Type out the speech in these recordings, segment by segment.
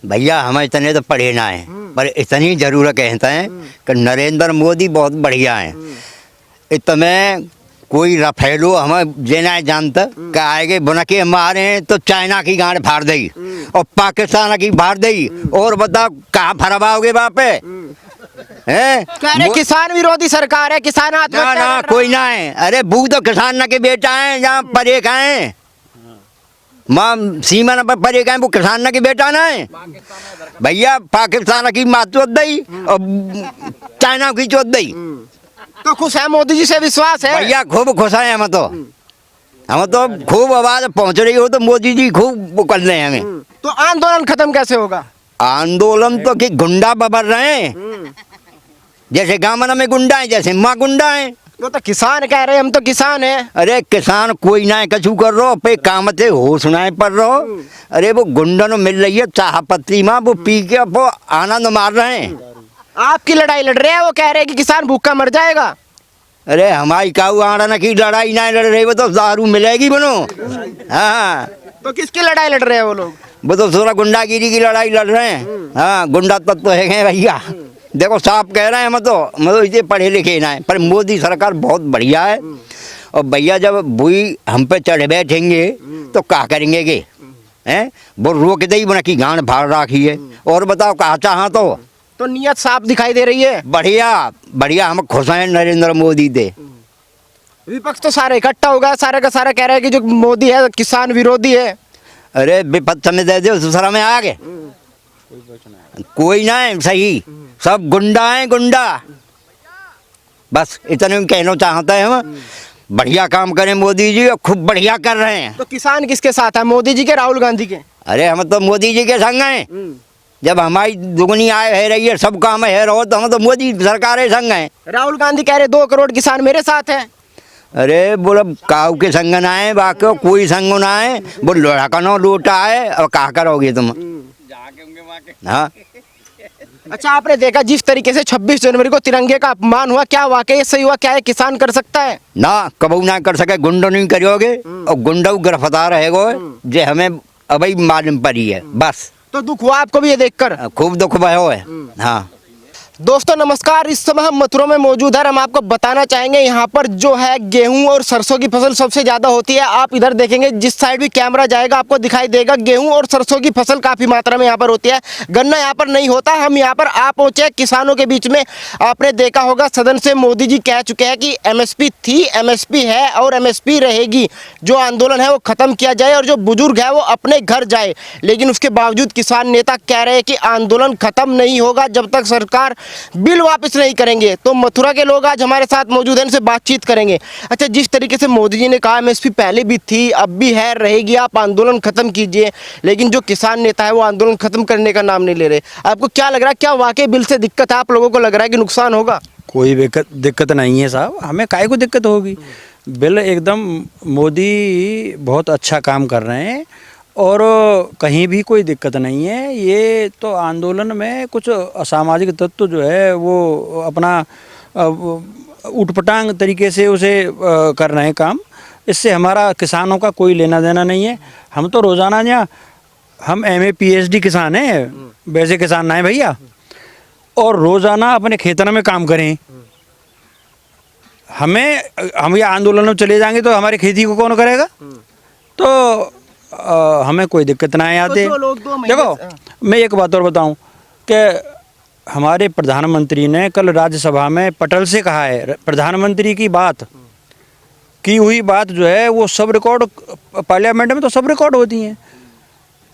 भैया हम इतने तो पढ़े ना है, पर इतनी जरूर कहते हैं कि नरेंद्र मोदी बहुत बढ़िया है। इतने कोई रफेलो हमें जेना जानता कि आएगे बुन के मारे तो चाइना की गांड फाड़ देगी और पाकिस्तान की फाड़ देगी, और बताओ कहाँ फरवाओगे बापे हैं? कह रहे किसान विरोधी सरकार है, किसान ना आत्महत्या ना कर रहा कोई ना है। अरे बू तो किसान ना के बेटा है, जहाँ परे का है माँ सीमा न परे का है, वो किसान ना के बेटा ना है भैया। पाकिस्तान की माँ चोत दई और चाइना की चोत दई। तो खुश है मोदी जी से विश्वास है भैया खूब खुश हैं हम तो खूब आवाज पहुंच रही हो तो मोदी जी खूब वो कर रहे हैं हमें। तो आंदोलन खत्म कैसे होगा? आंदोलन तो कि गुंडा बबर रहे हैं, जैसे गामन में गुंडा है, जैसे माँ गुंडा है। वो तो किसान कह रहे हैं, हम तो किसान हैं। अरे किसान कोई ना कछु कर रहो पे काम से हो सुनाए पड़ रहो। अरे वो गुंडन मिल रही है चाह पत्ती माँ, वो पी के वो आनंद मार रहे हैं। आपकी लड़ाई लड़ रहे हैं, वो कह रहे हैं कि किसान भूखा मर जाएगा। अरे हमारी काऊ आड़न की लड़ाई ना लड़ रही, वो तो दारू मिलेगी बनो। हाँ तो किसकी लड़ाई लड़ रहे हैं वो लोग? वो तो थोड़ा गुंडागिरी की लड़ाई लड़ रहे हैं। हाँ गुंडा तत्व है भैया, देखो साफ कह रहे हैं। हम तो इसे पढ़े लिखे ना है, पर मोदी सरकार बहुत बढ़िया है। और भैया जब बुई हम पे चढ़ बैठेंगे तो क्या करेंगे कि हैं? वो रोक दे बना की गांड फाड़ राखी है। और बताओ कहा चाह तो नियत साफ दिखाई दे रही है। बढ़िया बढ़िया, हम खुश हैं नरेंद्र मोदी से। विपक्ष तो सारे इकट्ठा होगा, सारे का सारा कह रहे हैं कि जो मोदी है किसान विरोधी है। अरे विपक्ष में दे दो दूसरा में आ गए, कोई ना है सही, सब गुंडा है गुंडा। बस इतने कहना चाहते हैं हम। बढ़िया काम करें मोदी जी, और खूब बढ़िया कर रहे हैं। तो किसान किसके साथ है, मोदी जी के राहुल गांधी के? अरे हम तो मोदी जी के संग हैं। जब हमारी दुगनी आय है रही है, सब काम है रहो, तो हम तो मोदी सरकार के संग हैं। राहुल गांधी कह रहे 2 करोड़ किसान मेरे साथ हैं। अरे बोला काऊ के संग ना है, बाकी कोई संग ना है, वो लड़का नो लूटा है। अब क्या करोगे तुम? हाँ अच्छा, आपने देखा जिस तरीके से 26 जनवरी को तिरंगे का अपमान हुआ, क्या वाकई सही हुआ? क्या ये किसान कर सकता है? ना कबू ना कर सके, गुंडो नहीं करोगे और गुंडो गिरफ्तार रहेगो, जे हमें अभी मालूम पड़ी है बस। तो दुख हुआ आपको भी ये देखकर? खूब दुख भयो है। हाँ दोस्तों नमस्कार, इस समय हम मथुरा में मौजूद है। हम आपको बताना चाहेंगे यहाँ पर जो है गेहूं और सरसों की फसल सबसे ज़्यादा होती है। आप इधर देखेंगे, जिस साइड भी कैमरा जाएगा आपको दिखाई देगा, गेहूं और सरसों की फसल काफ़ी मात्रा में यहाँ पर होती है। गन्ना यहाँ पर नहीं होता। हम यहाँ पर आ पहुँचे किसानों के बीच में। आपने देखा होगा सदन से मोदी जी कह चुके हैं कि MSP थी, MSP है और MSP रहेगी। जो आंदोलन है वो ख़त्म किया जाए और जो बुजुर्ग है वो अपने घर जाए। लेकिन उसके बावजूद किसान नेता कह रहे हैं कि आंदोलन ख़त्म नहीं होगा जब तक सरकार बिल वापस नहीं करेंगे। तो मथुरा के लोग आज हमारे साथ मौजूद हैं, इनसे बातचीत करेंगे। अच्छा, जिस तरीके से मोदी जी ने कहा MSP पहले भी थी, अब भी है, रहेगी, आप आंदोलन खत्म कीजिए, लेकिन जो किसान नेता है वो आंदोलन खत्म करने का नाम नहीं ले रहे। आपको क्या लग रहा है, क्या वाकई बिल से दिक्कत है? आप लोगों को लग रहा है कि नुकसान होगा? कोई दिक्कत नहीं है साहब, हमें काहे को दिक्कत होगी। बिल एकदम मोदी बहुत अच्छा काम कर रहे हैं और कहीं भी कोई दिक्कत नहीं है। ये तो आंदोलन में कुछ असामाजिक तत्व जो है वो अपना उटपटांग तरीके से उसे कर रहे हैं काम। इससे हमारा किसानों का कोई लेना देना नहीं है। हम तो रोज़ाना यहाँ हम MA PhD किसान हैं, वैसे किसान ना है भैया, और रोज़ाना अपने खेतन में काम करें। हम ये आंदोलन में चले जाएंगे तो हमारी खेती को कौन करेगा? तो हमें कोई दिक्कत ना आते। देखो मैं एक बात और बताऊं कि हमारे प्रधानमंत्री ने कल राज्यसभा में पटल से कहा है, प्रधानमंत्री की बात की हुई बात जो है वो सब रिकॉर्ड, पार्लियामेंट में तो सब रिकॉर्ड होती हैं।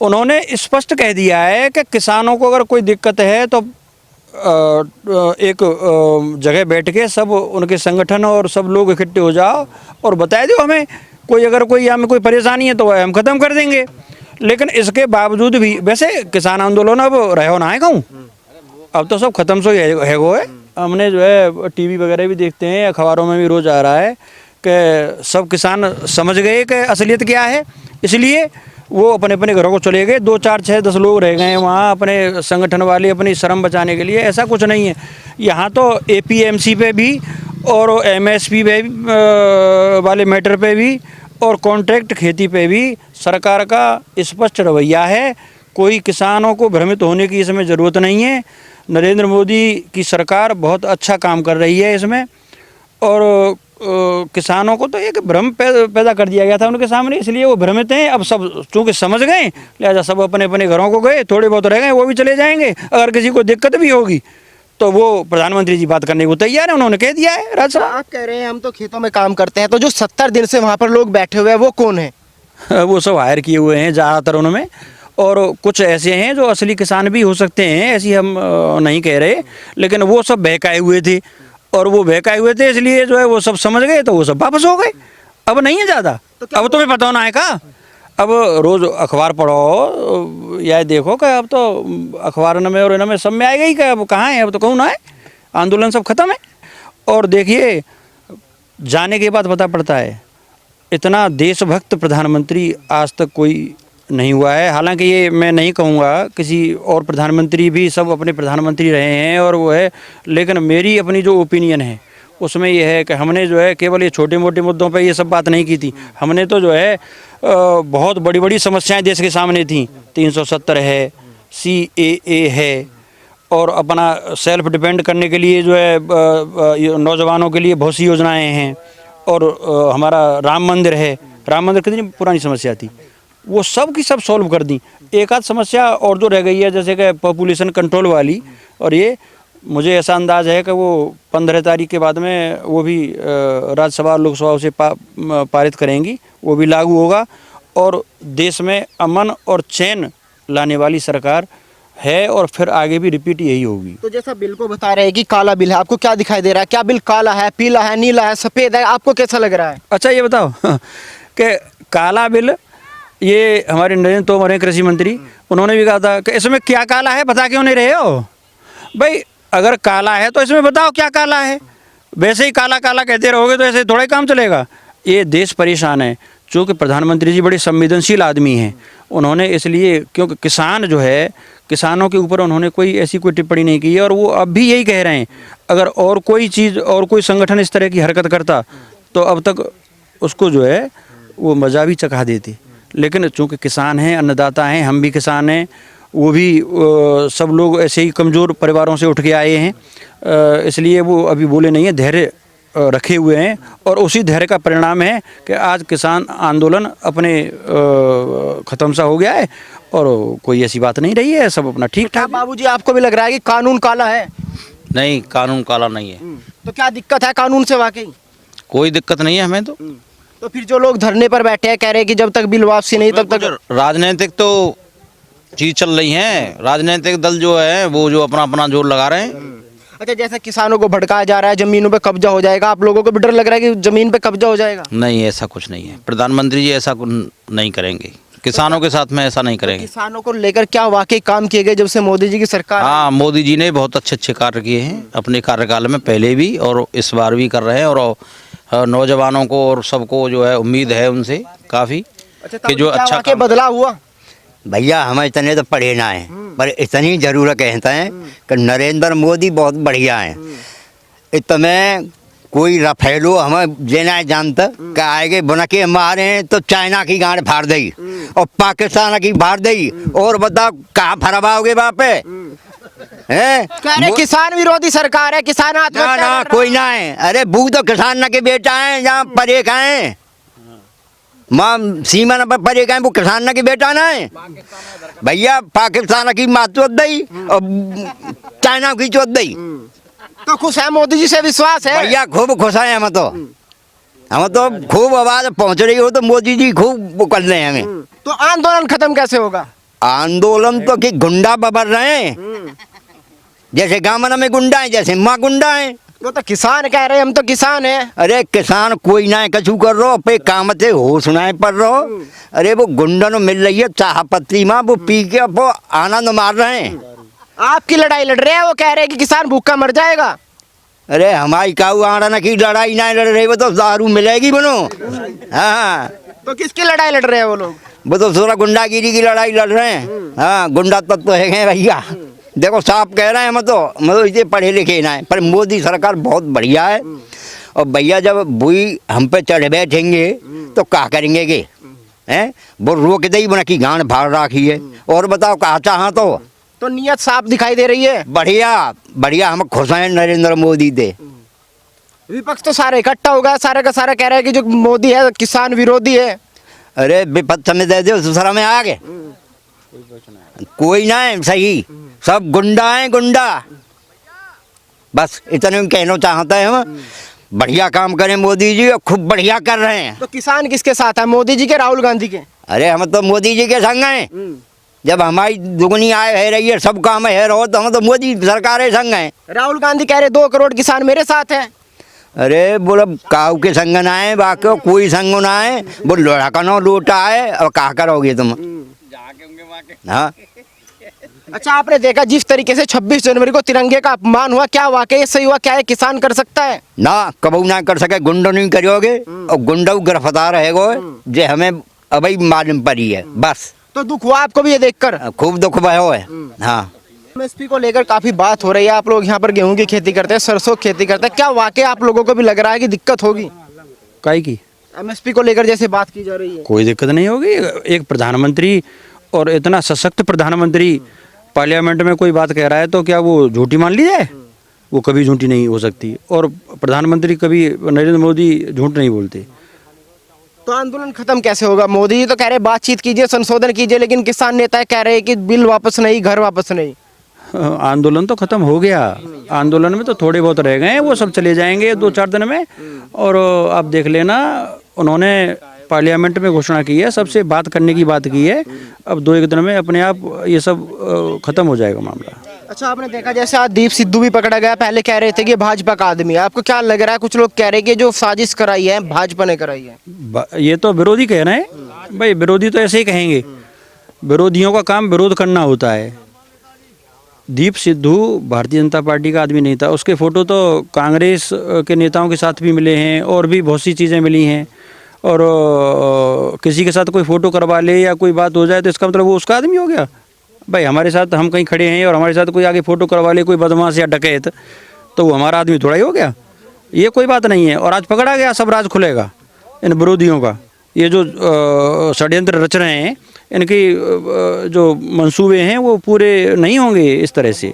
उन्होंने स्पष्ट कह दिया है कि किसानों को अगर कोई दिक्कत है तो एक जगह बैठ के सब उनके संगठन और सब लोग इकट्ठे हो जाओ और बता दो हमें, कोई अगर कोई यहाँ में कोई परेशानी है तो वह हम ख़त्म कर देंगे। लेकिन इसके बावजूद भी वैसे किसान आंदोलन अब रहो ना है कहूँ, अब तो सब ख़त्म सो है वो है। हमने जो है TV वगैरह भी देखते हैं, अखबारों में भी रोज़ आ रहा है कि सब किसान समझ गए कि असलियत क्या है, इसलिए वो अपने अपने घरों को चले गए। 2 4 6 10 लोग रह गए वहाँ अपने संगठन वाले अपनी शर्म बचाने के लिए। ऐसा कुछ नहीं है। यहाँ तो APMC पे भी और MSP पे वाले मैटर पे भी और कॉन्ट्रैक्ट खेती पे भी सरकार का स्पष्ट रवैया है। कोई किसानों को भ्रमित होने की इसमें ज़रूरत नहीं है। नरेंद्र मोदी की सरकार बहुत अच्छा काम कर रही है इसमें, और किसानों को तो एक भ्रम पैदा कर दिया गया था उनके सामने, इसलिए वो भ्रमित हैं। अब सब चूँकि समझ गए, लिहाजा सब अपने अपने घरों को गए, थोड़े बहुत रह गए वो भी चले जाएंगे। अगर किसी को दिक्कत भी होगी तो वो प्रधानमंत्री जी बात करने को तैयार है, उन्होंने कह दिया है राज्यसभा। आप कह रहे हैं हम तो खेतों में काम करते हैं, तो जो 70 दिन से वहाँ पर लोग बैठे हुए हैं वो कौन है? वो सब हायर किए हुए हैं ज़्यादातर उनमें, और कुछ ऐसे हैं जो असली किसान भी हो सकते हैं, ऐसी हम नहीं कह रहे, लेकिन वो सब बहकाए हुए थे, और वो बहकाए हुए थे इसलिए जो है वो सब समझ गए तो वो सब वापस हो गए। अब नहीं है ज़्यादा, अब तुम्हें पता होना है का। अब रोज़ अखबार पढ़ो या देखो कि अब तो अखबार में और इनमें सब में आएगा ही क्या, अब कहाँ है, अब तो कहूँ ना है, आंदोलन सब खत्म है। और देखिए जाने के बाद पता पड़ता है इतना देशभक्त प्रधानमंत्री आज तक कोई नहीं हुआ है। हालांकि ये मैं नहीं कहूँगा, किसी और प्रधानमंत्री भी सब अपने प्रधानमंत्री रहे हैं और वो है, लेकिन मेरी अपनी जो ओपिनियन है उसमें यह है कि हमने जो है केवल ये छोटे मोटे मुद्दों पे ये सब बात नहीं की थी। हमने तो जो है बहुत बड़ी बड़ी समस्याएं देश के सामने थी। 370 है, CAA है, और अपना सेल्फ डिपेंड करने के लिए जो है नौजवानों के लिए बहुत सी योजनाएं हैं, और हमारा राम मंदिर है। राम मंदिर कितनी पुरानी समस्या थी, वो सब की सब सॉल्व कर दी। एक आध समस्या और जो रह गई है जैसे कि पॉपुलेशन कंट्रोल वाली, और ये मुझे ऐसा अंदाज़ है कि वो 15 तारीख के बाद में वो भी राज्यसभा लोकसभा से पारित करेंगी, वो भी लागू होगा, और देश में अमन और चैन लाने वाली सरकार है, और फिर आगे भी रिपीट यही होगी। तो जैसा बिल को बता रहे हैं कि काला बिल है, आपको क्या दिखाई दे रहा है? क्या बिल काला है, पीला है, नीला है, सफ़ेद है, आपको कैसा लग रहा है? अच्छा ये बताओ कि काला बिल, ये हमारे नरेंद्र तोमर हैं कृषि मंत्री, उन्होंने भी कहा था कि इसमें क्या काला है, बता क्यों नहीं रहे हो भाई? अगर काला है तो इसमें बताओ क्या काला है। वैसे ही काला काला कहते रहोगे तो ऐसे थोड़ा ही काम चलेगा। ये देश परेशान है, चूँकि प्रधानमंत्री जी बड़े संवेदनशील आदमी हैं, उन्होंने इसलिए, क्योंकि किसान जो है, किसानों के ऊपर उन्होंने कोई ऐसी कोई टिप्पणी नहीं की है, और वो अब भी यही कह रहे हैं अगर और कोई चीज़ और कोई संगठन इस तरह की हरकत करता तो अब तक उसको जो है वो मज़ा भी चखा देते। लेकिन चूँकि किसान हैं, अन्नदाता हैं, हम भी किसान हैं, वो भी सब लोग ऐसे ही कमज़ोर परिवारों से उठ के आए हैं, इसलिए वो अभी बोले नहीं है, धैर्य रखे हुए हैं, और उसी धैर्य का परिणाम है कि आज किसान आंदोलन अपने ख़त्म सा हो गया है, और कोई ऐसी बात नहीं रही है, सब अपना ठीक ठाक। बाबूजी आपको भी लग रहा है कि कानून काला है? नहीं, कानून काला नहीं है। तो क्या दिक्कत है कानून से? वाकई कोई दिक्कत नहीं है हमें तो फिर जो लोग धरने पर बैठे हैं कह रहे हैं कि जब तक बिल वापसी नहीं तब तक। राजनीतिक तो चीज चल रही है, राजनीतिक दल जो है वो जो अपना अपना जोर लगा रहे हैं। अच्छा, जैसे किसानों को भड़काया जा रहा है, जमीनों पे कब्जा हो जाएगा, आप लोगों को भी डर लग रहा है कि जमीन पे कब्जा हो जाएगा? नहीं, ऐसा कुछ नहीं है, प्रधानमंत्री जी ऐसा कुछ नहीं करेंगे, किसानों के साथ में ऐसा नहीं करेंगे। किसानों को लेकर क्या वाकई काम किए गए जब से मोदी जी की सरकार? हाँ, मोदी जी ने बहुत अच्छे अच्छे कार्य किए हैं अपने कार्यकाल में, पहले भी और इस बार भी कर रहे हैं, और नौजवानों को और सबको जो है उम्मीद है उनसे काफ़ी कि जो अच्छा के बदलाव हुआ। भैया हम इतने तो पढ़े ना है, पर इतनी ज़रूर कहते हैं कि नरेंद्र मोदी बहुत बढ़िया हैं। इतने कोई रफेलो हमें जेना जानता कि आएगे बुना के मारे हैं तो चाइना की गांड फाड़ दी और पाकिस्तान की फाड़ दी, और बताओ कहाँ फरवाओगे वहाँ पे? किसान विरोधी सरकार है, किसान ना ना कोई ना है। अरे बू तो किसान ना के बेटा है, जहाँ परे का है, माँ सीमा न परे का है, वो किसान ना के बेटा ना है भैया। पाकिस्तान की माँ चोत दी और चाइना की चोत दी। तो खुश है मोदी जी से? विश्वास है भैया? खूब खुश है हम तो खूब आवाज पहुंच रही हो तो मोदी जी खूब वो कर रहे हैं हमें। तो आंदोलन खत्म कैसे होगा? आंदोलन तो कि गुंडा बबर रहे हैं, जैसे गामना में गुंडा है, जैसे माँ गुंडा है। तो किसान कह रहे हैं हम तो किसान हैं। अरे किसान कोई ना है, कछु कर रहो पे काम से हो सुनाए पड़ रहो। अरे वो गुंडन मिल रही है चाह पत्ती माँ, वो पी के वो आनंद मार रहे हैं। आपकी लड़ाई लड़ रहे हैं, वो कह रहे हैं कि किसान भूखा मर जाएगा। अरे हमारी काऊ आना की लड़ाई नहीं लड़ रही, वो तो दारू मिलेगी बनो। हाँ, तो किसकी लड़ाई लड़ रहे हैं वो लोग? वो तो थोड़ा गुंडागिरी की लड़ाई लड़ रहे हैं। हाँ, गुंडा तत्व तो है भैया, देखो साफ कह रहे हैं। मतलब इतने पढ़े लिखे ना है, पर मोदी सरकार बहुत बढ़िया है। और भैया जब बुई हम पे चढ़ बैठेंगे तो क्या करेंगे कि हैं वो रोक दे ही बना की गांड फाड़ राखी है। और बताओ कहा चाह तो नियत साफ दिखाई दे रही है। बढ़िया बढ़िया, हम खुश हैं नरेंद्र मोदी से। विपक्ष तो सारे इकट्ठा हो गया, सारे का सारा कह रहा है कि जो मोदी है किसान विरोधी है। अरे विपक्ष में दे दो दूसरा में आ गए, कोई ना है सही, सब गुंडा है गुंडा। बस इतने कहना चाहते हैं हम, बढ़िया काम करें मोदी जी, और खूब बढ़िया कर रहे हैं। तो किसान किसके साथ है, मोदी जी के राहुल गांधी के? अरे हम तो मोदी जी के संग हैं। जब हमारी दुगनी आय है रही है, सब काम है रहो, तो हम तो मोदी सरकार के संग हैं। राहुल गांधी कह रहे 2 करोड़ किसान मेरे साथ हैं। अरे बोलो काऊ के संग ना है, बाकी कोई संग ना है, वो लोढ़ा का नो लोटा है, और कहा करोगे तुम। हाँ अच्छा, आपने देखा जिस तरीके से 26 जनवरी को तिरंगे का अपमान हुआ, क्या वाकई सही हुआ? क्या ये किसान कर सकता है? ना कबू ना कर सके, गुंडो नहीं करोगे, और गुंडो गिरफ्तार रहेगो, जे हमें अभी मालूम पड़ी है। बस तो दुख हुआ आपको भी ये देखकर? खूब दुख भयो है। हाँ एमएसपी को लेकर काफी बात हो रही है। आप लोग यहाँ पर गेहूं की खेती करते हैं, सरसों की खेती करते हैं, क्या वाकई आप लोगों को भी लग रहा है कि दिक्कत होगी काहे की? एमएसपी को लेकर जैसे बात की जा रही है? कोई दिक्कत नहीं होगी। एक प्रधानमंत्री, और इतना सशक्त प्रधानमंत्री पार्लियामेंट में कोई बात कह रहा है तो क्या वो झूठी मान ली जाए? वो कभी झूठी नहीं हो सकती, और प्रधानमंत्री कभी, नरेंद्र मोदी झूठ नहीं बोलते। तो आंदोलन खत्म कैसे होगा? मोदी जी तो कह रहे बातचीत कीजिए, संशोधन कीजिए, लेकिन किसान नेता कह रहे हैं कि बिल वापस नहीं, घर वापस नहीं। आंदोलन तो खत्म हो गया, आंदोलन में तो थोड़े बहुत रह गए हैं, वो सब चले जाएंगे 2-4 दिन में। और आप देख लेना, उन्होंने पार्लियामेंट में घोषणा की है, सबसे बात करने की बात की है। अब 2-1 दिन में अपने आप ये सब खत्म हो जाएगा मामला। अच्छा, आपने देखा जैसे आज दीप सिद्धू भी पकड़ा गया, पहले कह रहे थे कि भाजपा का आदमी है, आपको क्या लग रहा है? कुछ लोग कह रहे हैं कि जो साजिश कराई है भाजपा ने कराई है। ये तो विरोधी कह रहे हैं भाई, विरोधी तो ऐसे ही कहेंगे, विरोधियों का काम विरोध करना होता है। दीप सिद्धू भारतीय जनता पार्टी का आदमी नहीं था, उसके फोटो तो कांग्रेस के नेताओं के साथ भी मिले हैं, और भी बहुत सी चीज़ें मिली हैं। और किसी के साथ कोई फ़ोटो करवा ले या कोई बात हो जाए तो इसका मतलब वो उसका आदमी हो गया? भाई हमारे साथ, हम कहीं खड़े हैं और हमारे साथ कोई आगे फ़ोटो करवा ले, कोई बदमाश या डकैत, तो वो हमारा आदमी थोड़ा ही हो गया? ये कोई बात नहीं है। और आज पकड़ा गया, सब राज खुलेगा इन विरोधियों का। ये जो षड्यंत्र रच रहे हैं, इनकी जो मंसूबे हैं वो पूरे नहीं होंगे इस तरह से।